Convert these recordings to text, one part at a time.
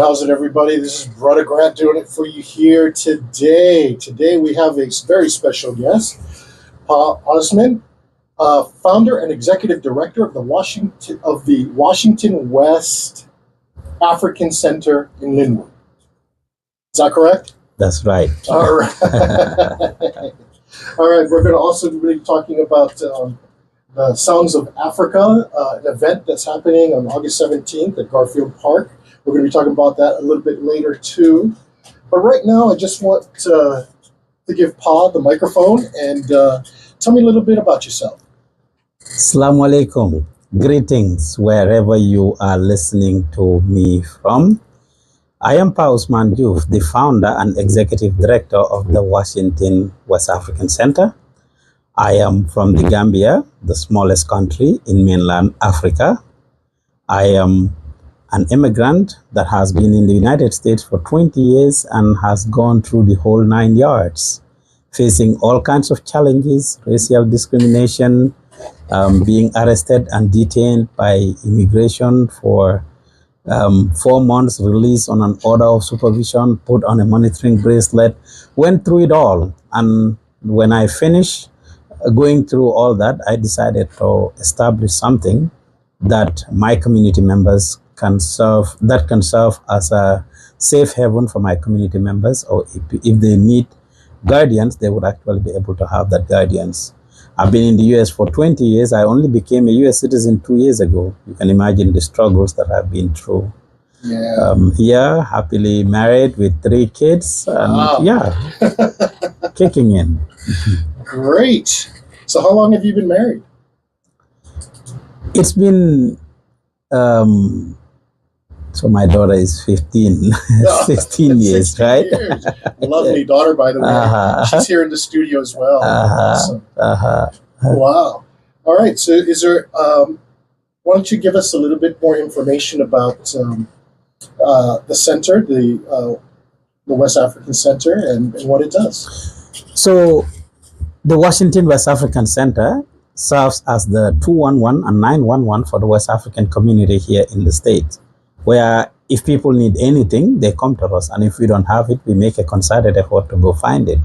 how's it, everybody? This is Brother Grant doing it for you here today. Today we have a very special guest, Ousman, founder and executive director of the Washington West African Center in Linwood. Is that correct? That's right. All right. All right. We're going to also be talking about the Sounds of Africa, an event that's happening on August 17th at Garfield Park. We're going to be talking about that a little bit later too. But right now, I just want to give Pa the microphone and tell me a little bit about yourself. Assalamu alaikum. Greetings wherever you are listening to me from. I am Pa Ousman Joof, the founder and executive director of the Washington West African Center. I am from the Gambia, the smallest country in mainland Africa. I am an immigrant that has been in the United States for 20 years and has gone through the whole 9 yards, facing all kinds of challenges, racial discrimination, being arrested and detained by immigration for 4 months, released on an order of supervision, put on a monitoring bracelet, went through it all. And when I finished going through all that, I decided to establish something that my community members can serve as a safe haven for my community members, or if they need guardians, they would actually be able to have that guardians. I've been in the US for 20 years. I only became a US citizen 2 years ago. You can imagine the struggles that I've been through. Yeah. Here, happily married with 3 kids, and wow. Yeah, kicking in. Great. So how long have you been married? It's been, so my daughter is 15, 16 years, 16 right? Years. Lovely daughter, by the way. She's here in the studio as well. Awesome. Wow. All right. So is there, why don't you give us a little bit more information about the center, the West African Center, and what it does? So the Washington West African Center serves as the 211 and 911 for the West African community here in the state, where if people need anything, they come to us. And if we don't have it, we make a concerted effort to go find it.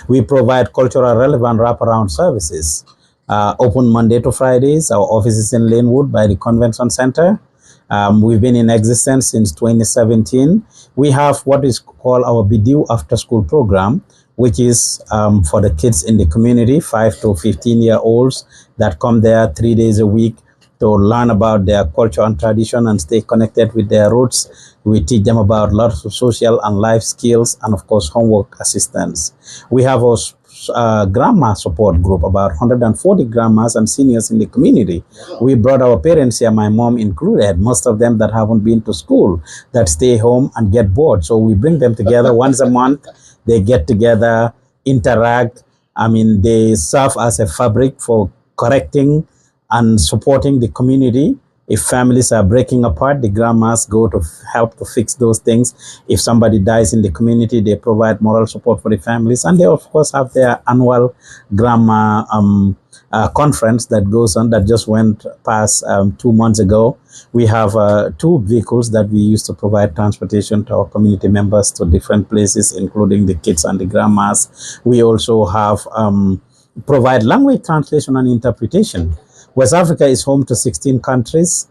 We provide cultural relevant wraparound services. Open Monday to Fridays. Our office is in Linwood by the Convention Center. We've been in existence since 2017. We have what is called our Bidiu after school program, which is for the kids in the community, 5 to 15-year-olds that come there 3 days a week to learn about their culture and tradition and stay connected with their roots. We teach them about lots of social and life skills and, of course, homework assistance. We have a grandma support group, about 140 grandmas and seniors in the community. Wow. We brought our parents here, my mom included, most of them that haven't been to school, that stay home and get bored. So we bring them together once a month. They get together, interact. I mean, they serve as a fabric for correcting and supporting the community. If families are breaking apart, the grandmas go to help to fix those things. If somebody dies in the community, they provide moral support for the families. And they, of course, have their annual grandma conference that goes on, that just went past 2 months ago. We have 2 vehicles that we use to provide transportation to our community members to different places, including the kids and the grandmas. We also have provide language translation and interpretation. West Africa is home to 16 countries,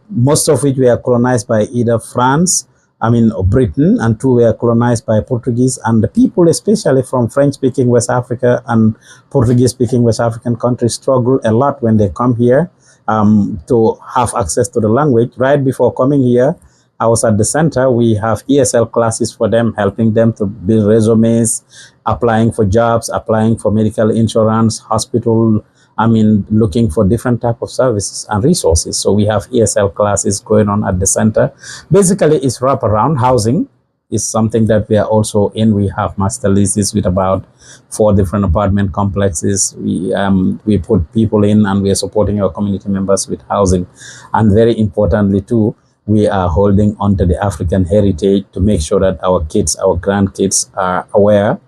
most of which were colonized by either Britain, and 2 were colonized by Portuguese. And the people, especially from French-speaking West Africa and Portuguese-speaking West African countries, struggle a lot when they come here to have access to the language. Right before coming here, I was at the center. We have ESL classes for them, helping them to build resumes, applying for jobs, applying for medical insurance, hospital, looking for different type of services and resources. So we have ESL classes going on at the center. Basically, it's wraparound. Housing is something that we are also in. We have master leases with about 4 different apartment complexes. We put people in, and we are supporting our community members with housing. And very importantly too, we are holding on to the African heritage to make sure that our kids, our grandkids are aware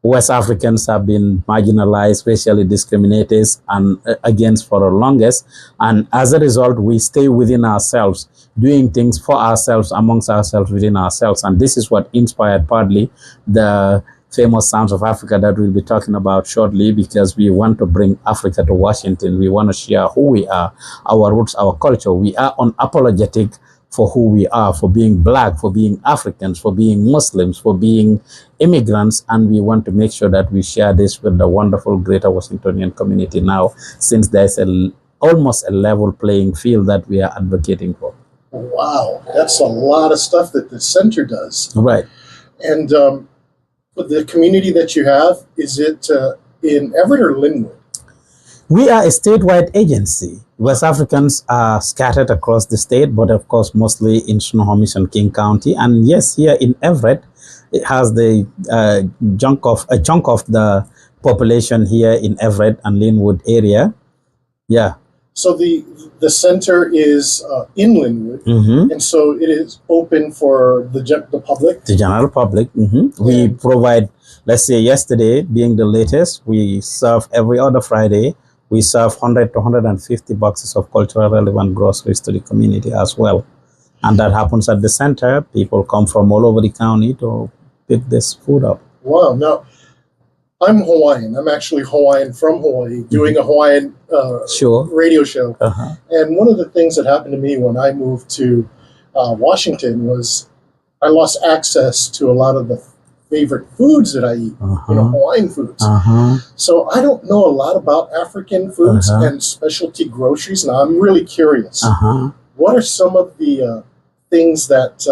West Africans have been marginalized, racially discriminated and against for the longest. And as a result, we stay within ourselves, doing things for ourselves, amongst ourselves, within ourselves. And this is what inspired partly the famous Sounds of Africa that we'll be talking about shortly, because we want to bring Africa to Washington. We want to share who we are, our roots, our culture. We are unapologetic for who we are, for being Black, for being Africans, for being Muslims, for being immigrants, and we want to make sure that we share this with the wonderful Greater Washingtonian community now, since there's almost a level playing field that we are advocating for. Wow, that's a lot of stuff that the center does. Right. And the community that you have, is it in Everett or Linwood? We are a statewide agency. West Africans are scattered across the state, but of course, mostly in Snohomish and King County. And yes, here in Everett, it has the a chunk of the population here in Everett and Linwood area. Yeah. So the center is in Linwood, and so it is open for the public? The general public. We provide, let's say yesterday being the latest, we serve every other Friday. We serve 100 to 150 boxes of cultural relevant groceries to the community as well. And that happens at the center. People come from all over the county to pick this food up. Wow. Now, I'm Hawaiian. I'm actually Hawaiian from Hawaii, doing a Hawaiian radio show. And one of the things that happened to me when I moved to Washington was I lost access to a lot of the favorite foods that I eat, Hawaiian foods. So I don't know a lot about African foods and specialty groceries. Now I'm really curious. What are some of the things that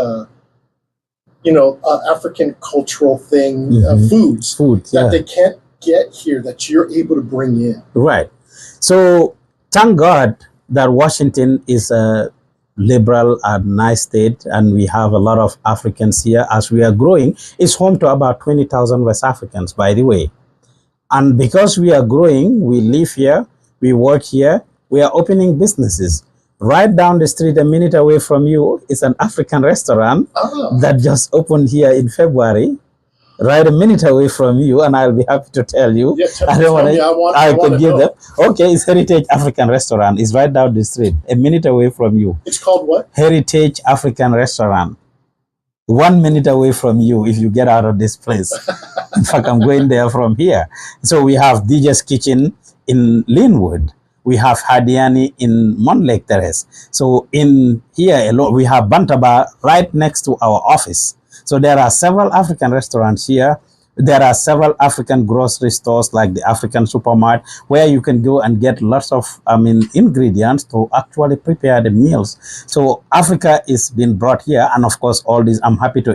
African cultural foods that they can't get here that you're able to bring in? Right. So thank God that Washington is a liberal and nice state, and we have a lot of Africans here. As we are growing, it's home to about 20,000 West Africans, by the way. And because we are growing, we live here, we work here, we are opening businesses. Right down the street, a minute away from you, is an African restaurant that just opened here in February. Right a minute away from you, and I'll be happy to tell you. I could give them. Okay, it's Heritage African Restaurant. It's right down the street, a minute away from you. It's called what? Heritage African Restaurant. 1 minute away from you if you get out of this place. In fact, I'm going there from here. So we have DJ's Kitchen in Linwood. We have Hadiani in Mont Lake Terrace. So in here alone, we have Bantaba right next to our office. So there are several African restaurants here. There are several African grocery stores like the African Supermart, where you can go and get lots of ingredients to actually prepare the meals. So Africa is being brought here, and of course all these, I'm happy to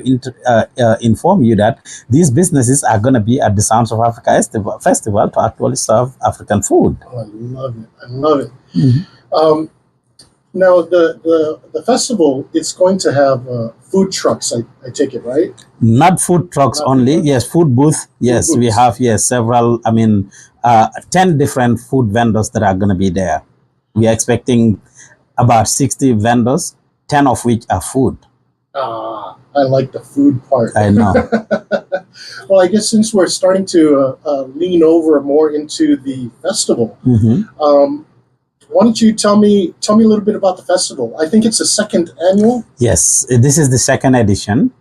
inform you that these businesses are going to be at the Sounds of Africa Festival to actually serve African food. Oh, I love it. I love it. Now, the festival is going to have food trucks, I take it, right? Not food trucks only. Yes, food booth. Yes, food we have several, 10 different food vendors that are going to be there. We are expecting about 60 vendors, 10 of which are food. I like the food part. I know. Well, I guess since we're starting to lean over more into the festival, why don't you tell me a little bit about the festival? I think it's the second annual. Yes, this is the second edition.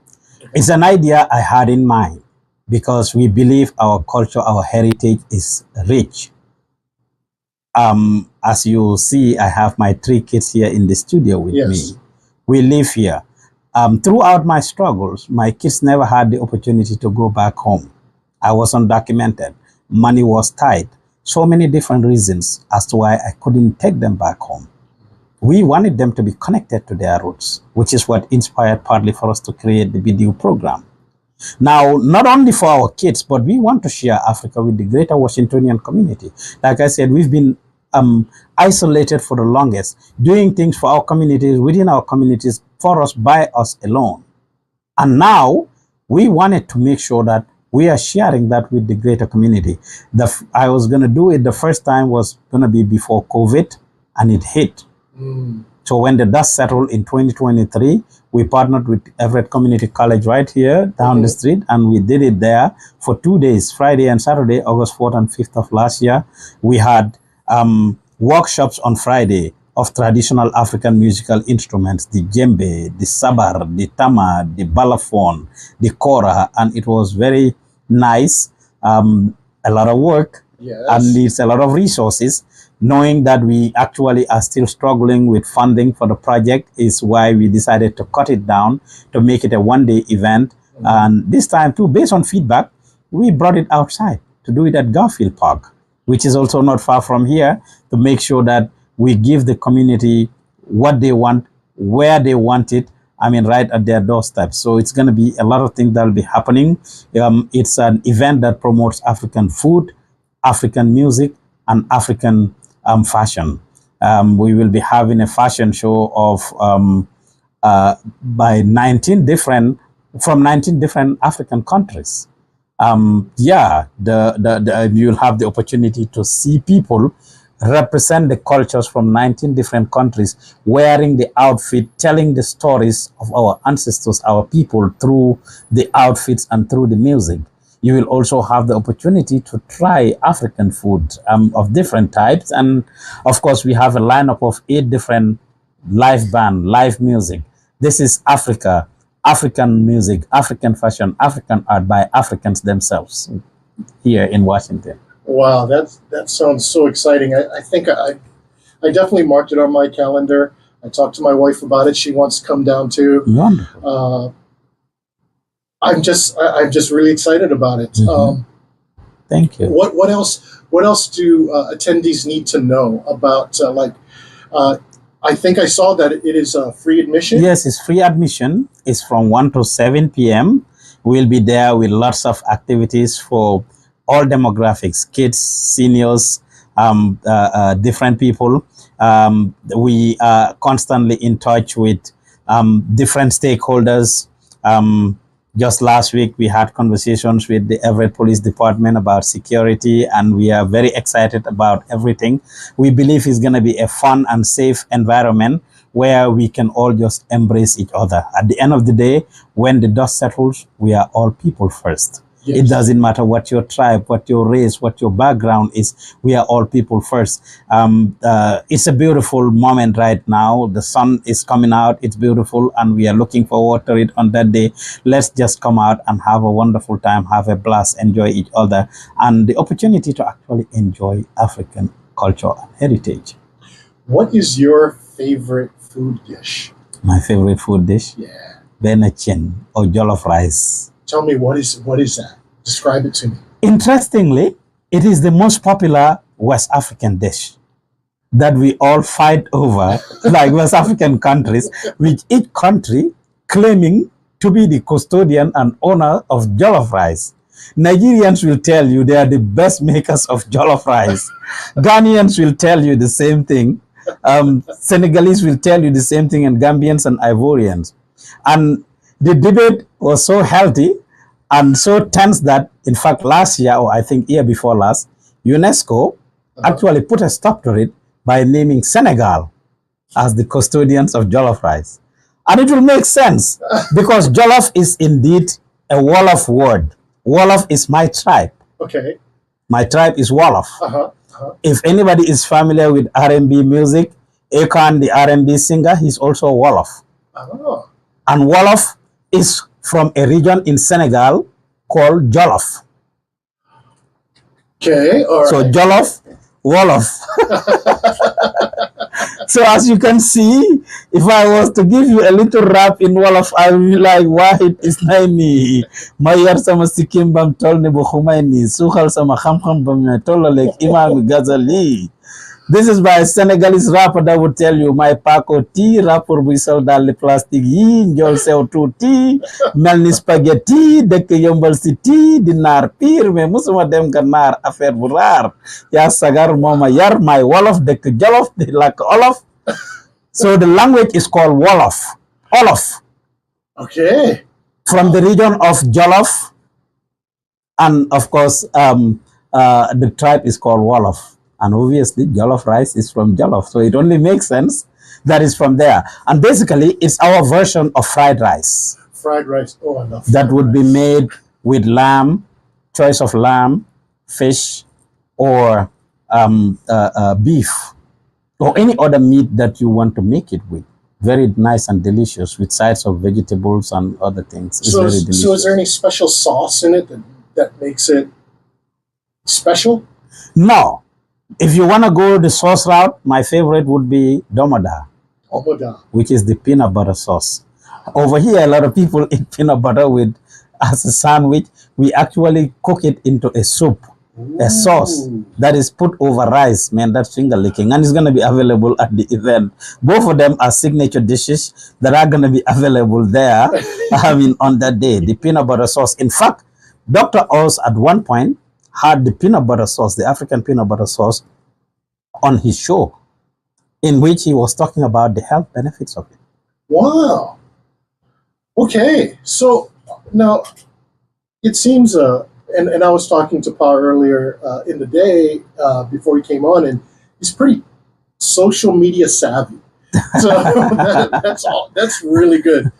It's an idea I had in mind because we believe our culture, our heritage is rich. As you see, I have my 3 kids here in the studio with me. We live here. Throughout my struggles, my kids never had the opportunity to go back home. I was undocumented. Money was tight. So many different reasons as to why I couldn't take them back home. We wanted them to be connected to their roots, which is what inspired partly for us to create the BDU program. Now, not only for our kids, but we want to share Africa with the Greater Washingtonian community. Like I said, we've been isolated for the longest, doing things for our communities, within our communities, for us, by us alone. And now, we wanted to make sure that we are sharing that with the greater community. I was going to do it, the first time was going to be before COVID, and it hit. So when the dust settled in 2023, we partnered with Everett Community College right here down the street, and we did it there for 2 days, Friday and Saturday, August 4th and 5th of last year. We had workshops on Friday of traditional African musical instruments, the djembe, the sabar, the tama, the balafon, the kora, and it was very nice. A lot of work, yes, and needs a lot of resources. Knowing that we actually are still struggling with funding for the project is why we decided to cut it down to make it a one-day event. And this time too, based on feedback, we brought it outside to do it at Garfield Park, which is also not far from here, to make sure that we give the community what they want, where they want it, I mean, right at their doorstep. So it's going to be a lot of things that will be happening. It's an event that promotes African food, African music, and African fashion. We will be having a fashion show of by 19 different African countries. Yeah, you'll have the opportunity to see people represent the cultures from 19 different countries, wearing the outfit, telling the stories of our ancestors, our people, through the outfits and through the music. You will also have the opportunity to try African food of different types. And of course, we have a lineup of 8 different live band, live music. This is Africa, African music, African fashion, African art by Africans themselves here in Washington. Wow, that sounds so exciting. I think I definitely marked it on my calendar. I talked to my wife about it. She wants to come down too. Wonderful. I'm just really excited about it. Thank you. What else do attendees need to know about I think I saw that it is free admission. Yes, it's free admission. It's from 1 to 7 p.m. We'll be there with lots of activities for all demographics, kids, seniors, different people. We are constantly in touch with different stakeholders. Just last week, we had conversations with the Everett Police Department about security, and we are very excited about everything. We believe it's going to be a fun and safe environment where we can all just embrace each other. At the end of the day, when the dust settles, we are all people first. Yes. It doesn't matter what your tribe, what your race, what your background is. We are all people first. It's a beautiful moment right now. The sun is coming out. It's beautiful, and we are looking forward to it on that day. Let's just come out and have a wonderful time, have a blast, enjoy each other, and the opportunity to actually enjoy African culture and heritage. What is your favorite food dish? My favorite food dish? Yeah. Benachin, or jollof rice. Tell me, what is that? Describe it to me. Interestingly, it is the most popular West African dish that we all fight over, like West African countries, with each country claiming to be the custodian and owner of jollof rice. Nigerians will tell you they are the best makers of jollof rice. Ghanaians will tell you the same thing. Senegalese will tell you the same thing, and Gambians and Ivorians. And the debate was so healthy and so tense that, in fact, last year, or I think year before last, UNESCO actually put a stop to it by naming Senegal as the custodians of jollof rice. And it will make sense because jollof is indeed a Wolof word. Wolof is my tribe. Okay. My tribe is Wolof. If anybody is familiar with R&B music, Akon, the R&B singer, he's also Wolof. Oh. And Wolof is from a region in Senegal called Jollof. Okay, all right. So Jollof, Wolof. So as you can see, if I was to give you a little rap in Wolof, I would be like, Wahid Isnaini, Mayar sama sikim bam tol ne bu Khumaini, Sukhal sama kham bam ne tololek Imam Ghazali. This is by a Senegalese rapper that would tell you, my Paco tea, rapper buisal dal plastic yi, njol sew tuuti, melni spaghetti, dëkk yombal si tea, di naar pire, mais musuma dem ka naar affaire bu raar. Ya sagar moma yar, my Wolof, dëkk Jolof, di lak Olof. So the language is called Wolof. Olof. Okay. From the region of Jolof, and of course, the tribe is called Wolof. And obviously, jollof rice is from Jollof. So it only makes sense that is from there. And basically, it's our version of fried rice. Fried rice. Oh, I love that would be made with lamb, choice of lamb, fish, or beef, or any other meat that you want to make it with. Very nice and delicious with sides of vegetables and other things. It's very delicious. So is there any special sauce in it that makes it special? No. If you want to go the sauce route, my favorite would be domoda, which is the peanut butter sauce. Over here, a lot of people eat peanut butter with as a sandwich. We actually cook it into a soup, a sauce that is put over rice. Man, that's finger licking, and it's going to be available at the event. Both of them are signature dishes that are going to be available there. On that day, the peanut butter sauce. In fact, Dr. Oz at one point had the peanut butter sauce, the African peanut butter sauce, on his show, in which he was talking about the health benefits of it. Wow. Okay, so now it seems, and I was talking to Pa earlier in the day before he came on, and he's pretty social media savvy. So that's really good.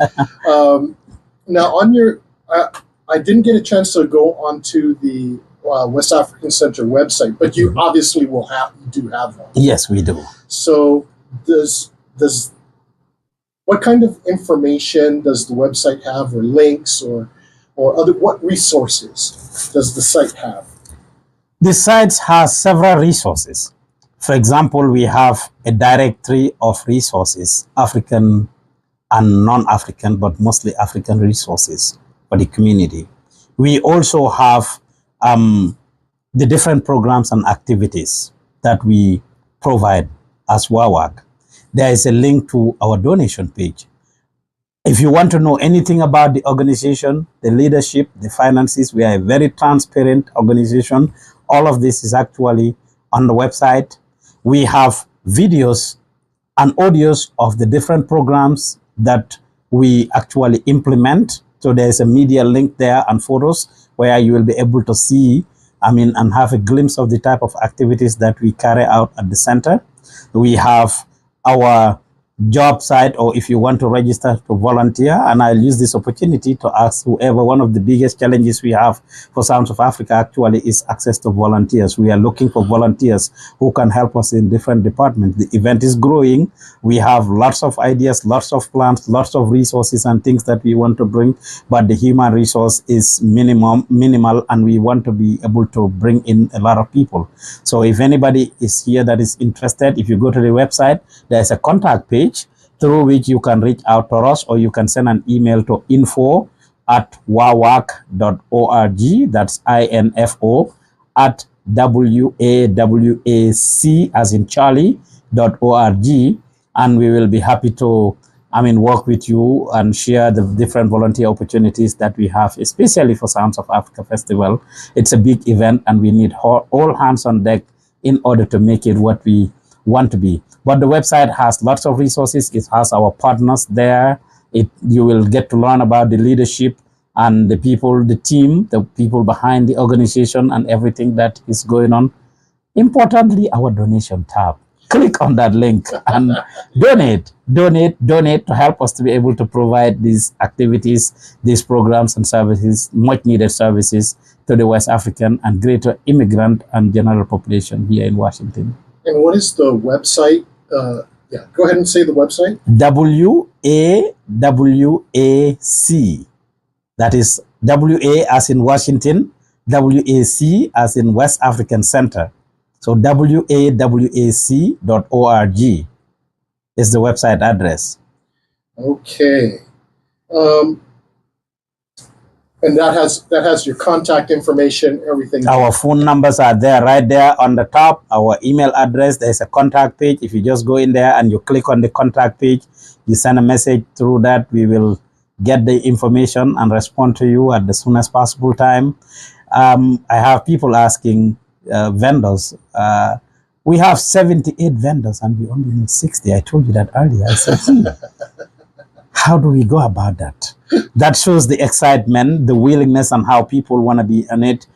Now on your, I didn't get a chance to go onto the West African Center website, but you obviously you do have one. Yes, we do. So does what kind of information does the website have, or links, or other, what resources does the site have? The site has several resources. For example, we have a directory of resources, African and non-African, but mostly African resources for the community. We also have the different programs and activities that we provide as Wawac. There is a link to our donation page. If you want to know anything about the organization, the leadership, the finances, we are a very transparent organization. All of this is actually on the website. We have videos and audios of the different programs that we actually implement. So there's a media link there and photos where you will be able to see, and have a glimpse of the type of activities that we carry out at the center. We have our job site, or if you want to register to volunteer, and I'll use this opportunity to ask whoever, one of the biggest challenges we have for Sounds of Africa actually is access to volunteers. We are looking for volunteers who can help us in different departments. The event is growing. We have lots of ideas, lots of plans, lots of resources and things that we want to bring, but the human resource is minimal, and we want to be able to bring in a lot of people. So if anybody is here that is interested, if you go to the website, there's a contact page through which you can reach out to us, or you can send an email to info@wawac.org. That's info at WAWAC as in Charlie.org, and we will be happy to work with you and share the different volunteer opportunities that we have, especially for Sounds of Africa Festival. It's a big event, and we need all hands on deck in order to make it what we want to be. But the website has lots of resources. It has our partners there. You will get to learn about the leadership and the people, the team, the people behind the organization and everything that is going on. Importantly, our donation tab. Click on that link and donate to help us to be able to provide these activities, these programs and services, much needed services to the West African and greater immigrant and general population here in Washington. And what is the website? Go ahead and say the website. WAWAC. That is WA as in Washington, WAC as in West African Center. So wawac.org is the website address. Okay. And that has your contact information, everything. Our phone numbers are there, right there on the top. Our email address, there's a contact page. If you just go in there and you click on the contact page, you send a message through that, we will get the information and respond to you at the soonest possible time. I have people asking vendors. We have 78 vendors and we only need 60. I told you that earlier. I said, how do we go about that? That shows the excitement, the willingness, and how people want to be in it.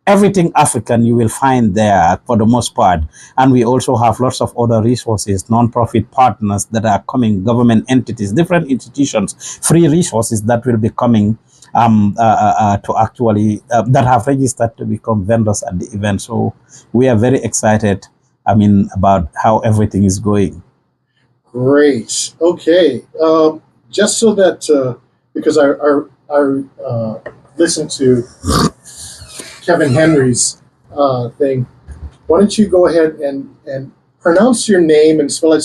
everything African you will find there for the most part. And we also have lots of other resources, non-profit partners that are coming, government entities, different institutions, free resources that will be coming to actually, that have registered to become vendors at the event. So we are very excited, about how everything is going. Great. Okay. Just so that, because I listened to Kevin Henry's thing, why don't you go ahead and pronounce your name and spell it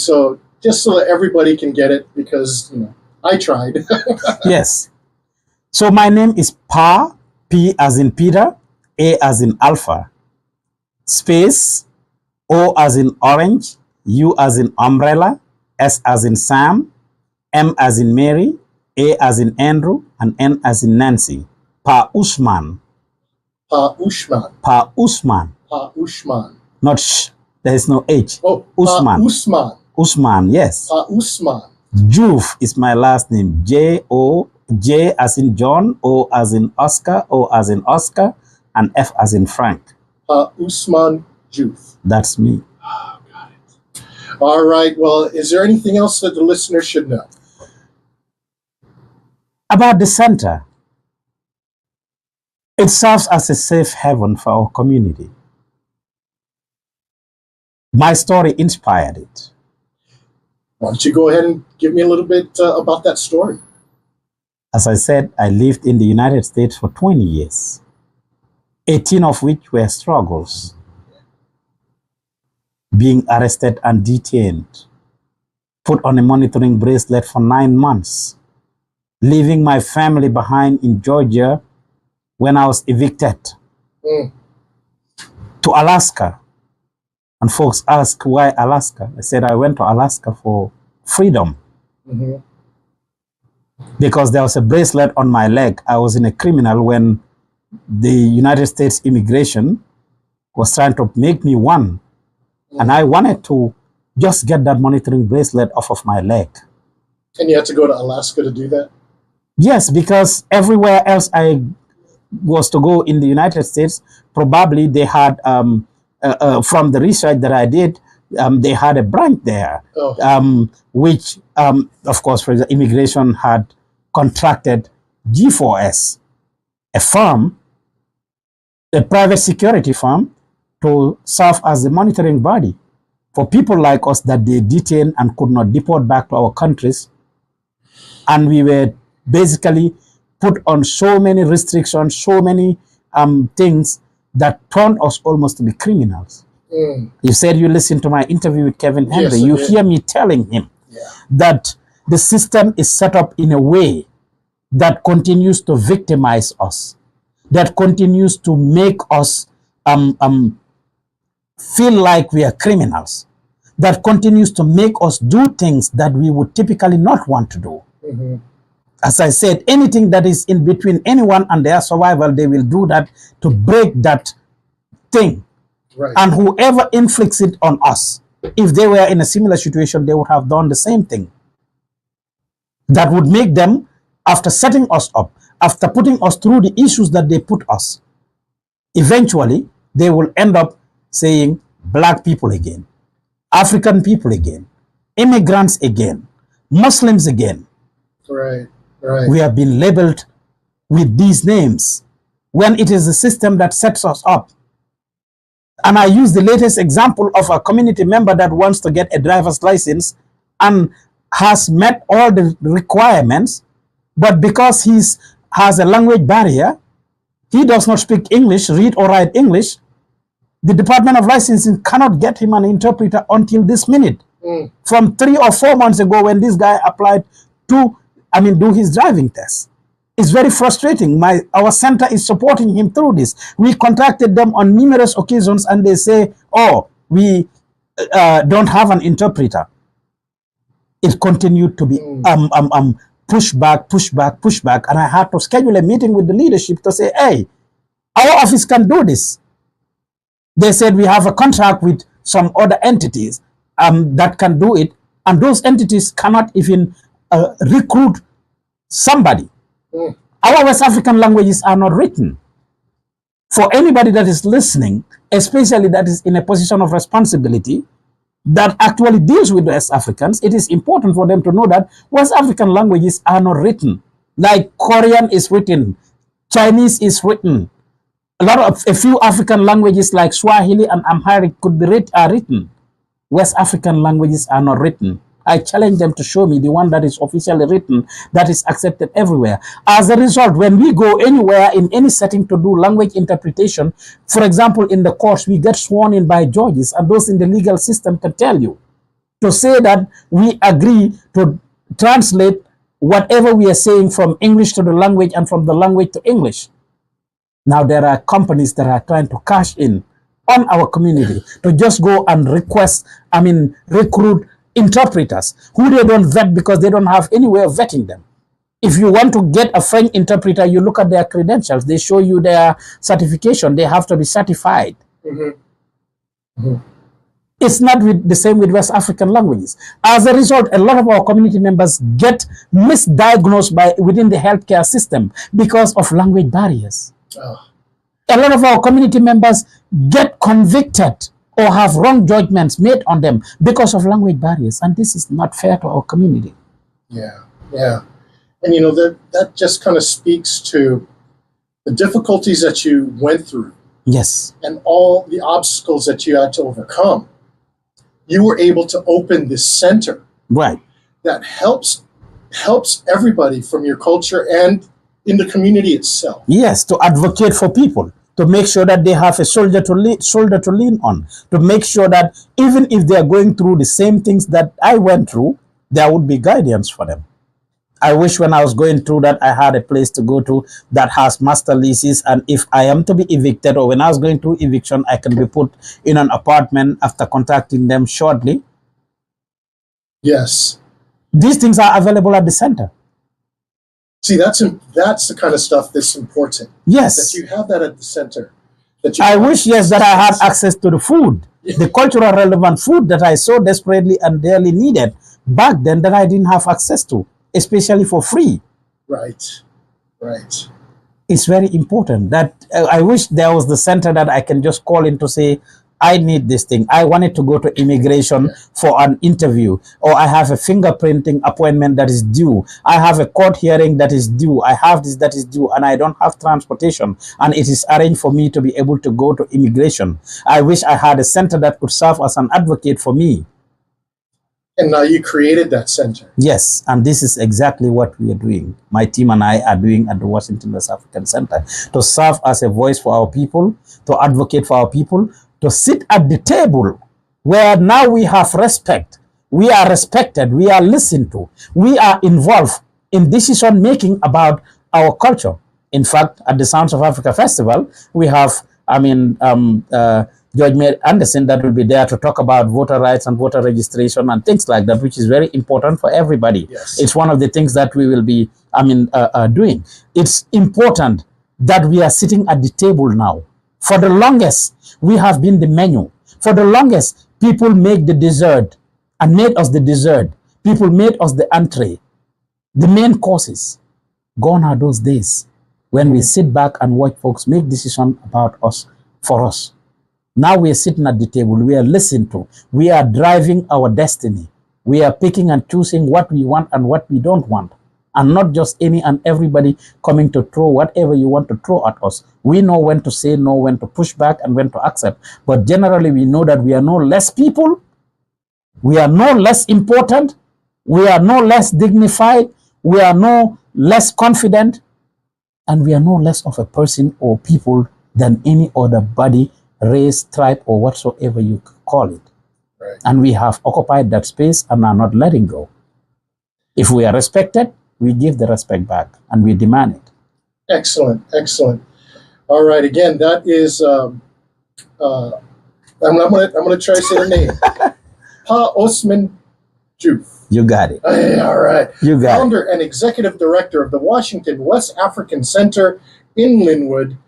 just so that everybody can get it, because I tried. Yes. So my name is Pa, P as in Peter, A as in Alpha, space, O as in Orange, U as in Umbrella, S as in Sam, M as in Mary, A as in Andrew, and N as in Nancy. Pa Ousman. Pa Ousman. Pa Ousman. Pa Ousman. Not sh. There is no H. Oh, Ousman. Pa Ousman. Ousman, yes. Pa Ousman. Joof is my last name. J as in John, O as in Oscar, O as in Oscar, and F as in Frank. Pa Ousman Joof. That's me. Oh, got it. All right. Well, is there anything else that the listener should know about the center? It serves as a safe haven for our community. My story inspired it. Why don't you go ahead and give me a little bit about that story? As I said, I lived in the United States for 20 years, 18 of which were struggles. Being arrested and detained, put on a monitoring bracelet for 9 months, leaving my family behind in Georgia when I was evicted to Alaska. And folks ask, why Alaska? I said I went to Alaska for freedom. Because there was a bracelet on my leg. I was in a criminal when the United States immigration was trying to make me one. And I wanted to just get that monitoring bracelet off of my leg. And you had to go to Alaska to do that? Yes, because everywhere else I was to go in the United States, probably they had, from the research that I did, they had a branch there, which, of course, for example, immigration had contracted G4S, a firm, a private security firm, to serve as the monitoring body for people like us that they detained and could not deport back to our countries. And we were basically put on so many restrictions, so many things that turned us almost to be criminals. You said you listened to my interview with Kevin Henry. Yes, you hear me telling him that the system is set up in a way that continues to victimize us, that continues to make us feel like we are criminals, that continues to make us do things that we would typically not want to do. As I said, anything that is in between anyone and their survival, they will do that to break that thing. Right. And whoever inflicts it on us, if they were in a similar situation, they would have done the same thing. That would make them, after setting us up, after putting us through the issues that they put us, eventually they will end up saying black people again, African people again, immigrants again, Muslims again. Right, right. We have been labeled with these names when it is the system that sets us up. And I use the latest example of a community member that wants to get a driver's license and has met all the requirements, but because he has a language barrier, he does not speak English, read or write English, the Department of Licensing cannot get him an interpreter until this minute. From 3 or 4 months ago when this guy applied to, do his driving test. It's very frustrating. Our center is supporting him through this. We contacted them on numerous occasions and they say, oh, we don't have an interpreter. It continued to be pushback. And I had to schedule a meeting with the leadership to say, hey, our office can do this. They said we have a contract with some other entities that can do it. And those entities cannot even recruit somebody. Our West African languages are not written. For anybody that is listening, especially that is in a position of responsibility, that actually deals with West Africans, it is important for them to know that West African languages are not written. Like Korean is written, Chinese is written. A few African languages like Swahili and Amharic could be written. West African languages are not written. I challenge them to show me the one that is officially written, that is accepted everywhere. As a result, when we go anywhere in any setting to do language interpretation, for example, in the courts, we get sworn in by judges, and those in the legal system can tell you to say that we agree to translate whatever we are saying from English to the language and from the language to English. Now, there are companies that are trying to cash in on our community to just go and recruit interpreters who they don't vet because they don't have any way of vetting them. If you want to get a French interpreter, you look at their credentials. They show you their certification. They have to be certified. It's not the same with West African languages. As a result, a lot of our community members get misdiagnosed within the healthcare system because of language barriers. A lot of our community members get convicted or have wrong judgments made on them because of language barriers, and this is not fair to our community. Yeah. And that just kind of speaks to the difficulties that you went through. Yes. And all the obstacles that you had to overcome. You were able to open this center. Right. That helps everybody from your culture and in the community itself. Yes, to advocate for people, to make sure that they have a shoulder to lean on, to make sure that even if they are going through the same things that I went through, there would be guidance for them. I wish when I was going through that, I had a place to go to that has master leases, and if I am to be evicted or when I was going through eviction, I can be put in an apartment after contacting them shortly. Yes. These things are available at the center. See, that's the kind of stuff that's important. Yes. That you have that at the center. I wish, yes, that I had access to the food, the cultural relevant food that I so desperately and dearly needed back then that I didn't have access to, especially for free. Right. It's very important that I wish there was the center that I can just call in to say, I need this thing. I wanted to go to immigration for an interview, or I have a fingerprinting appointment that is due. I have a court hearing that is due. I have this that is due, and I don't have transportation, and it is arranged for me to be able to go to immigration. I wish I had a center that could serve as an advocate for me. And now you created that center. Yes, and this is exactly what we are doing. My team and I are doing at the Washington West African Center, to serve as a voice for our people, to advocate for our people, to sit at the table where now we have respect. We are respected. We are listened to. We are involved in decision making about our culture. In fact, at the Sounds of Africa Festival, we have, George Mary Anderson that will be there to talk about voter rights and voter registration and things like that, which is very important for everybody. Yes. It's one of the things that we will be, doing. It's important that we are sitting at the table now. For the longest, we have been the menu. For the longest, people make the dessert and made us the dessert. People made us the entree, the main courses. Gone are those days when we sit back and watch folks make decisions about us, for us. Now we are sitting at the table. We are listened to. We are driving our destiny. We are picking and choosing what we want and what we don't want. And not just any and everybody coming to throw whatever you want to throw at us. We know when to say no, when to push back, and when to accept. But generally, we know that we are no less people. We are no less important. We are no less dignified. We are no less confident. And we are no less of a person or people than any other body, race, tribe, or whatsoever you call it. Right. And we have occupied that space and are not letting go. If we are respected, we give the respect back and we demand it. Excellent. All right. Again, that is, I'm going to try to say the name. Pa Ousman Joof. You got it. All right. You got Founder and Executive Director of the Washington West African Center in Linwood.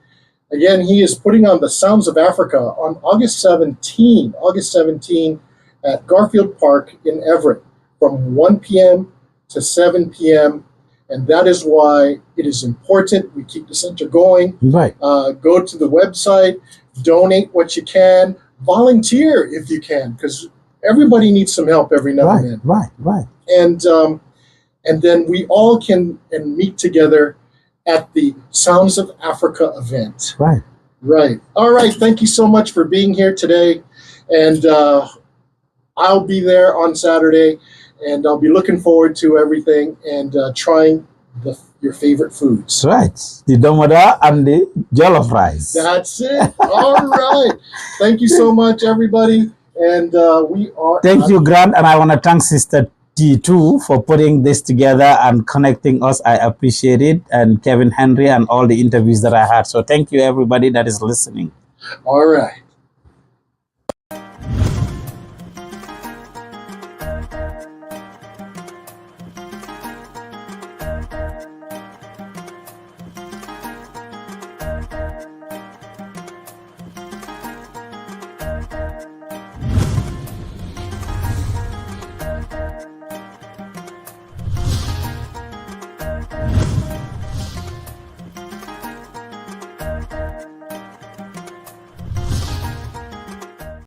Again, he is putting on the Sounds of Africa on August 17 at Garfield Park in Everett from 1 p.m. to 7 p.m. And that is why it is important we keep the center going. Right. Go to the website, donate what you can, volunteer if you can, because everybody needs some help every now and then. Right. And then we all can meet together at the Sounds of Africa event. Right. All right. Thank you so much for being here today. And I'll be there on Saturday, and I'll be looking forward to everything and trying your favorite foods. Right. The domoda and the jollof rice. That's it. All right. Thank you so much, everybody. And we are... Thank you, Grant. And I want to thank Sister T2 for putting this together and connecting us. I appreciate it. And Kevin Henry and all the interviews that I had. So thank you, everybody that is listening. All right.